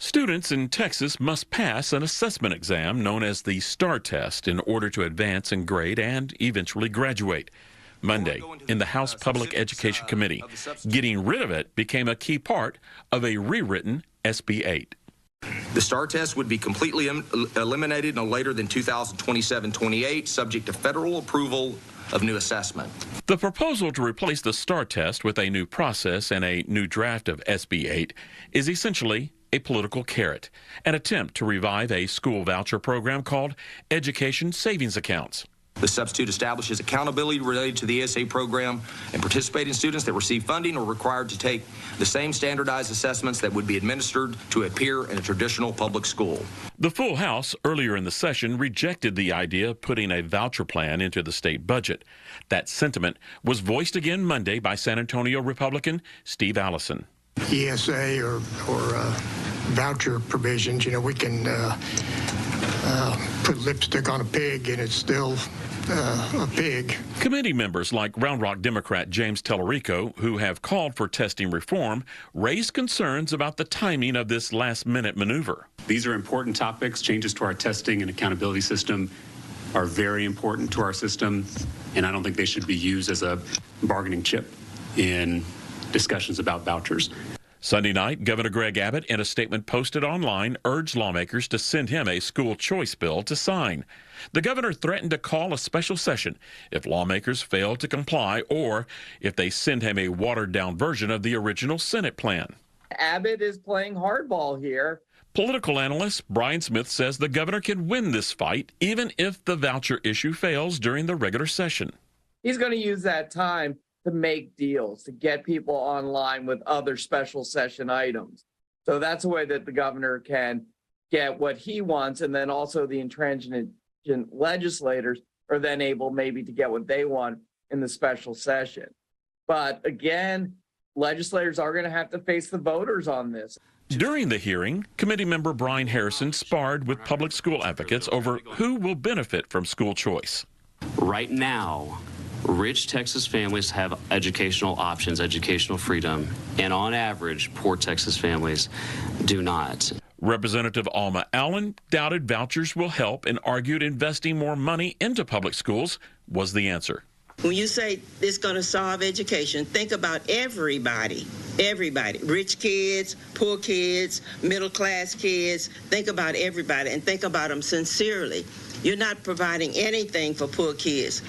Students in Texas must pass an assessment exam known as the STAR test in order to advance in grade and eventually graduate. Monday, in the House Public Education Committee, getting rid of it became a key part of a rewritten SB 8. The STAR test would be completely eliminated no later than 2027-28, subject to federal approval of new assessment. The proposal to replace the STAR test with a new process and a new draft of SB 8 is essentially a political carrot, an attempt to revive a school voucher program called Education Savings Accounts. The substitute establishes accountability related to the ESA program, and participating students that receive funding are required to take the same standardized assessments that would be administered to a peer in a traditional public school. The full House earlier in the session rejected the idea of putting a voucher plan into the state budget. That sentiment was voiced again Monday by San Antonio Republican Steve Allison. ESA or voucher provisions, we can put lipstick on a pig and it's still a pig. Committee members like Round Rock Democrat James Tellerico, who have called for testing reform, raised concerns about the timing of this last-minute maneuver. These are important topics. Changes to our testing and accountability system are very important to our system, and I don't think they should be used as a bargaining chip in discussions about vouchers. Sunday night, Governor Greg Abbott, in a statement posted online, urged lawmakers to send him a school choice bill to sign. The governor threatened to call a special session if lawmakers fail to comply or if they send him a watered-down version of the original Senate plan. Abbott is playing hardball here. Political analyst Brian Smith says the governor can win this fight even if the voucher issue fails during the regular session. He's going to use that time to make deals, to get people online with other special session items. So that's a way that the governor can get what he wants, and then also the intransigent legislators are then able maybe to get what they want in the special session. But again, legislators are going to have to face the voters on this. During the hearing, committee member Brian Harrison sparred with public school advocates over who will benefit from school choice. Right now, rich Texas families have educational options, educational freedom, and on average, poor Texas families do not. Representative Alma Allen doubted vouchers will help and argued investing more money into public schools was the answer. When you say it's going to solve education, think about everybody, rich kids, poor kids, middle-class kids. Think about everybody and think about them sincerely. You're not providing anything for poor kids.